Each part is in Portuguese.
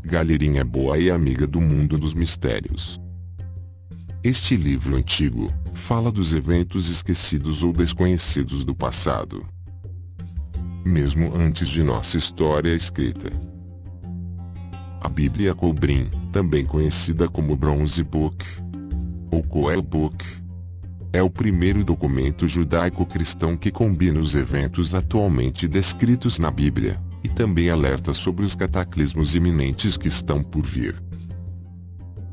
galerinha boa e amiga do mundo dos mistérios. Este livro antigo fala dos eventos esquecidos ou desconhecidos do passado, mesmo antes de nossa história escrita. A Bíblia Cobrim, também conhecida como Bronze Book ou Coel Book, é o primeiro documento judaico-cristão que combina os eventos atualmente descritos na Bíblia, e também alerta sobre os cataclismos iminentes que estão por vir.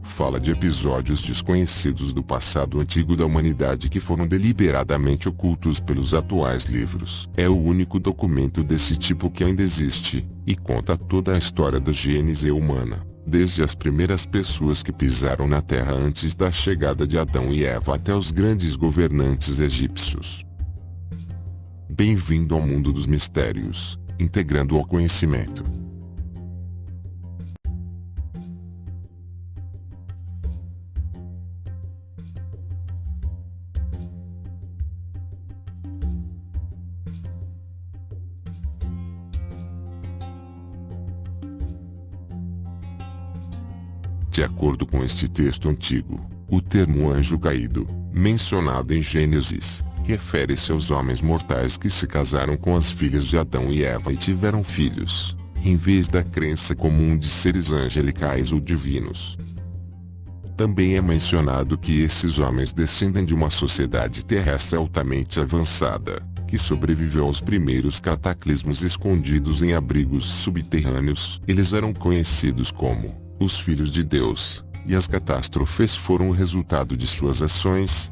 Fala de episódios desconhecidos do passado antigo da humanidade que foram deliberadamente ocultos pelos atuais livros. É o único documento desse tipo que ainda existe, e conta toda a história da gênese humana, desde as primeiras pessoas que pisaram na Terra antes da chegada de Adão e Eva até os grandes governantes egípcios. Bem-vindo ao mundo dos mistérios, integrando ao conhecimento. De acordo com este texto antigo, o termo anjo caído, mencionado em Gênesis, refere-se aos homens mortais que se casaram com as filhas de Adão e Eva e tiveram filhos, em vez da crença comum de seres angelicais ou divinos. Também é mencionado que esses homens descendem de uma sociedade terrestre altamente avançada, que sobreviveu aos primeiros cataclismos escondidos em abrigos subterrâneos. Eles eram conhecidos como os filhos de Deus, e as catástrofes foram o resultado de suas ações.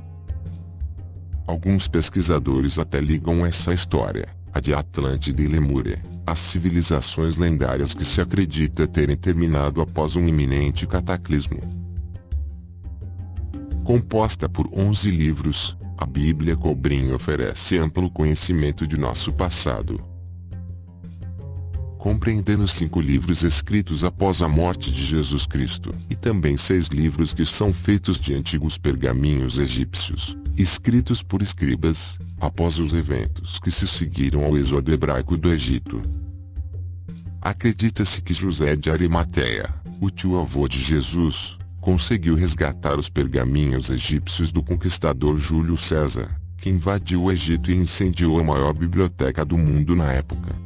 Alguns pesquisadores até ligam essa história, a de Atlântida e Lemúria, às civilizações lendárias que se acredita terem terminado após um iminente cataclismo. Composta por 11 livros, a Bíblia Cobrim oferece amplo conhecimento de nosso passado, compreendendo 5 livros escritos após a morte de Jesus Cristo, e também 6 livros que são feitos de antigos pergaminhos egípcios, escritos por escribas, após os eventos que se seguiram ao êxodo hebraico do Egito. Acredita-se que José de Arimateia, o tio-avô de Jesus, conseguiu resgatar os pergaminhos egípcios do conquistador Júlio César, que invadiu o Egito e incendiou a maior biblioteca do mundo na época,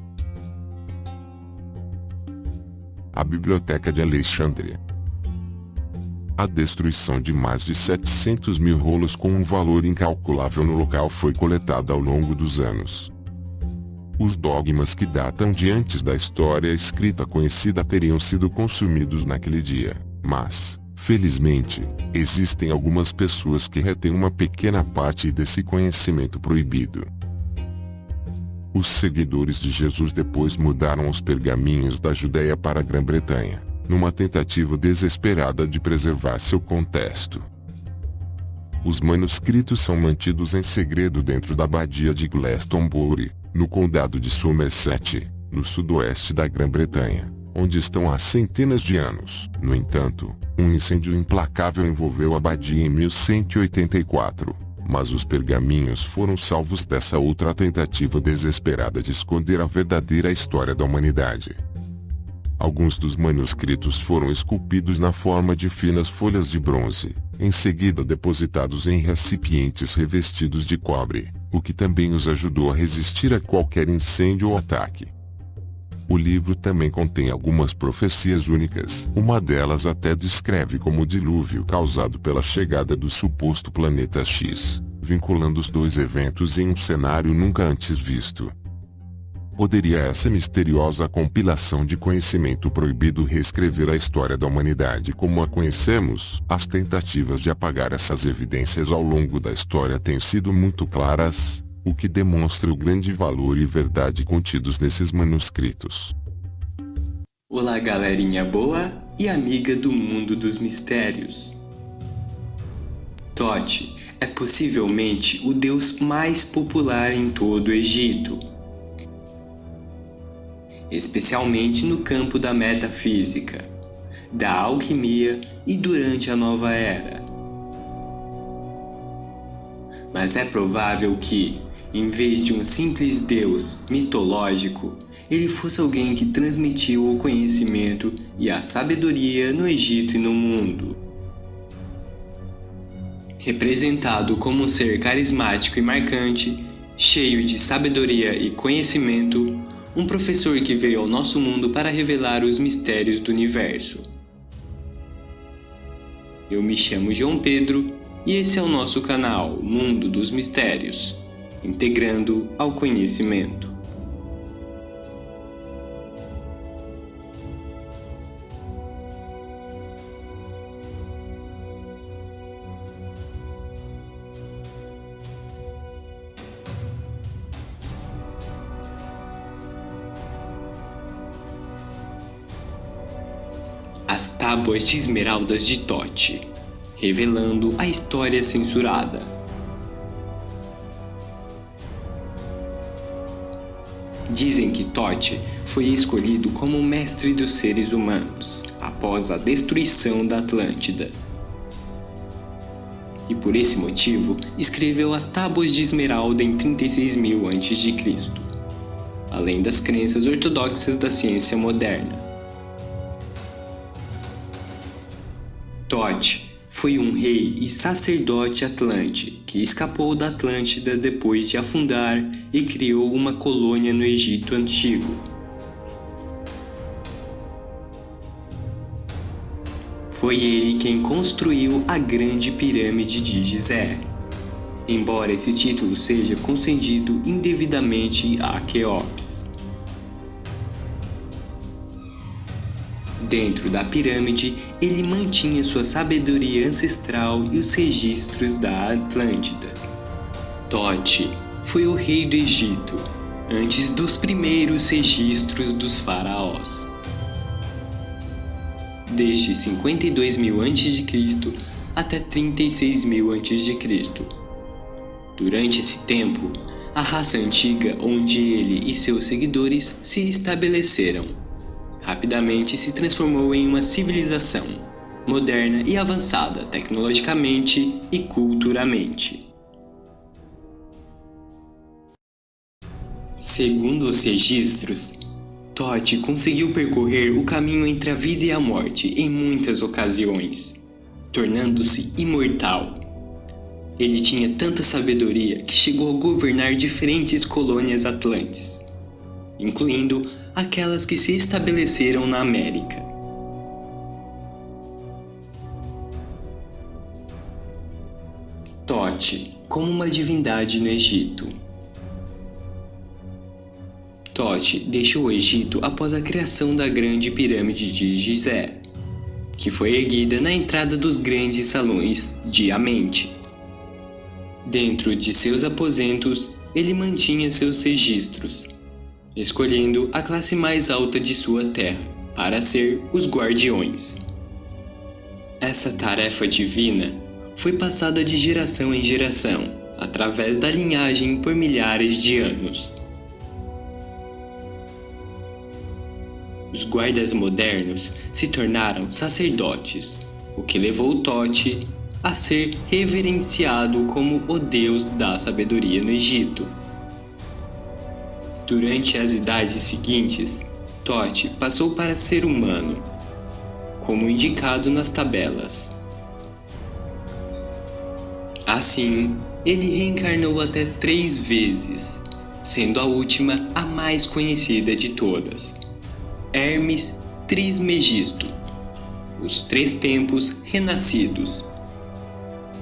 a Biblioteca de Alexandria. A destruição de mais de 700 mil rolos com um valor incalculável no local foi coletada ao longo dos anos. Os dogmas que datam de antes da história escrita conhecida teriam sido consumidos naquele dia, mas, felizmente, existem algumas pessoas que retêm uma pequena parte desse conhecimento proibido. Os seguidores de Jesus depois mudaram os pergaminhos da Judéia para a Grã-Bretanha, numa tentativa desesperada de preservar seu contexto. Os manuscritos são mantidos em segredo dentro da abadia de Glastonbury, no condado de Somerset, no sudoeste da Grã-Bretanha, onde estão há centenas de anos. No entanto, um incêndio implacável envolveu a abadia em 1184. Mas os pergaminhos foram salvos dessa outra tentativa desesperada de esconder a verdadeira história da humanidade. Alguns dos manuscritos foram esculpidos na forma de finas folhas de bronze, em seguida depositados em recipientes revestidos de cobre, o que também os ajudou a resistir a qualquer incêndio ou ataque. O livro também contém algumas profecias únicas. Uma delas até descreve como o dilúvio causado pela chegada do suposto planeta X, vinculando os dois eventos em um cenário nunca antes visto. Poderia essa misteriosa compilação de conhecimento proibido reescrever a história da humanidade como a conhecemos? As tentativas de apagar essas evidências ao longo da história têm sido muito claras, o que demonstra o grande valor e verdade contidos nesses manuscritos. Olá, galerinha boa e amiga do mundo dos mistérios. Thoth é possivelmente o deus mais popular em todo o Egito, especialmente no campo da metafísica, da alquimia e durante a Nova Era. Mas é provável que, em vez de um simples deus mitológico, ele fosse alguém que transmitiu o conhecimento e a sabedoria no Egito e no mundo. Representado como um ser carismático e marcante, cheio de sabedoria e conhecimento, um professor que veio ao nosso mundo para revelar os mistérios do universo. Eu me chamo João Pedro e esse é o nosso canal Mundo dos Mistérios, integrando ao conhecimento. As Tábuas de Esmeraldas de Thoth, revelando a história censurada. Dizem que Thoth foi escolhido como mestre dos seres humanos após a destruição da Atlântida. E por esse motivo escreveu as Tábuas de Esmeralda em 36.000 a.C., além das crenças ortodoxas da ciência moderna. Thoth foi um rei e sacerdote atlante que escapou da Atlântida depois de afundar e criou uma colônia no Egito Antigo. Foi ele quem construiu a Grande Pirâmide de Gizé, embora esse título seja concedido indevidamente a Quéops. Dentro da pirâmide, ele mantinha sua sabedoria ancestral e os registros da Atlântida. Thoth foi o rei do Egito, antes dos primeiros registros dos faraós. Desde 52.000 a.C. até 36.000 a.C. Durante esse tempo, a raça antiga onde ele e seus seguidores se estabeleceram rapidamente se transformou em uma civilização moderna e avançada tecnologicamente e culturalmente. Segundo os registros, Thoth conseguiu percorrer o caminho entre a vida e a morte em muitas ocasiões, tornando-se imortal. Ele tinha tanta sabedoria que chegou a governar diferentes colônias atlantes, incluindo aquelas que se estabeleceram na América. Thoth como uma divindade no Egito. Thoth deixou o Egito após a criação da Grande Pirâmide de Gizé, que foi erguida na entrada dos grandes salões de Amente. Dentro de seus aposentos, ele mantinha seus registros, escolhendo a classe mais alta de sua terra para ser os guardiões. Essa tarefa divina foi passada de geração em geração, através da linhagem por milhares de anos. Os guardas modernos se tornaram sacerdotes, o que levou Thoth a ser reverenciado como o deus da sabedoria no Egito. Durante as idades seguintes, Thoth passou para ser humano, como indicado nas tabelas. Assim, ele reencarnou até 3 vezes, sendo a última a mais conhecida de todas, Hermes Trismegisto, os 3 tempos renascidos.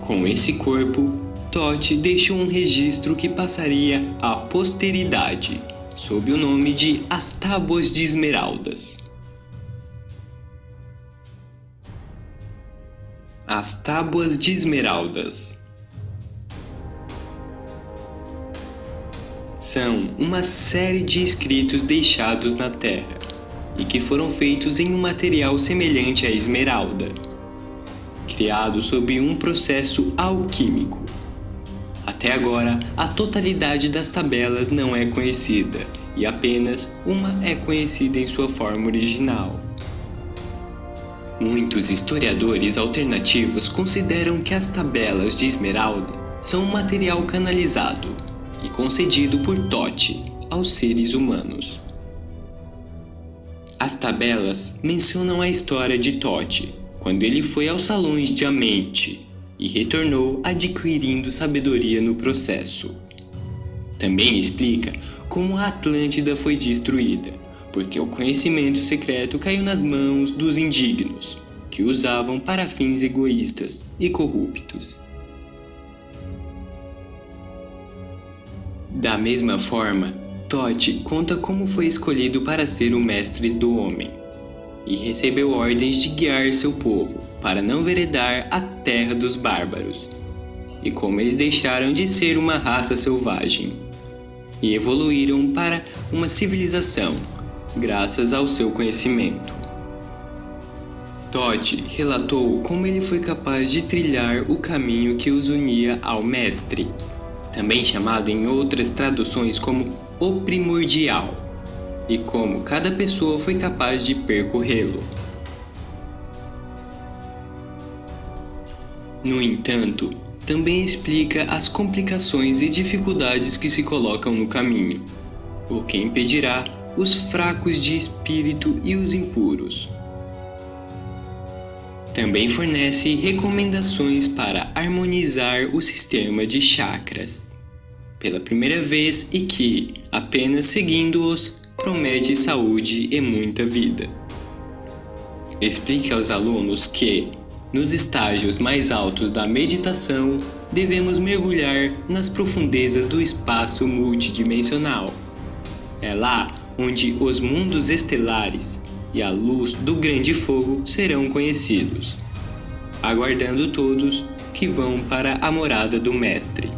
Com esse corpo, Thoth deixou um registro que passaria à posteridade, sob o nome de As Tábuas de Esmeraldas. As Tábuas de Esmeraldas são uma série de escritos deixados na Terra e que foram feitos em um material semelhante à esmeralda, criado sob um processo alquímico. Até agora, a totalidade das tabelas não é conhecida e apenas uma é conhecida em sua forma original. Muitos historiadores alternativos consideram que as tabelas de esmeralda são um material canalizado e concedido por Thoth aos seres humanos. As tabelas mencionam a história de Thoth, quando ele foi aos salões de Amente e retornou adquirindo sabedoria no processo. Também explica como a Atlântida foi destruída, porque o conhecimento secreto caiu nas mãos dos indignos, que o usavam para fins egoístas e corruptos. Da mesma forma, Thoth conta como foi escolhido para ser o mestre do homem, e recebeu ordens de guiar seu povo para não veredar a terra dos bárbaros, e como eles deixaram de ser uma raça selvagem, e evoluíram para uma civilização, graças ao seu conhecimento. Thoth relatou como ele foi capaz de trilhar o caminho que os unia ao Mestre, também chamado em outras traduções como o Primordial, e como cada pessoa foi capaz de percorrê-lo. No entanto, também explica as complicações e dificuldades que se colocam no caminho, o que impedirá os fracos de espírito e os impuros. Também fornece recomendações para harmonizar o sistema de chakras, pela primeira vez, e que, apenas seguindo-os, promete saúde e muita vida. Explica aos alunos que, nos estágios mais altos da meditação, devemos mergulhar nas profundezas do espaço multidimensional. É lá onde os mundos estelares e a luz do grande fogo serão conhecidos, aguardando todos que vão para a morada do Mestre.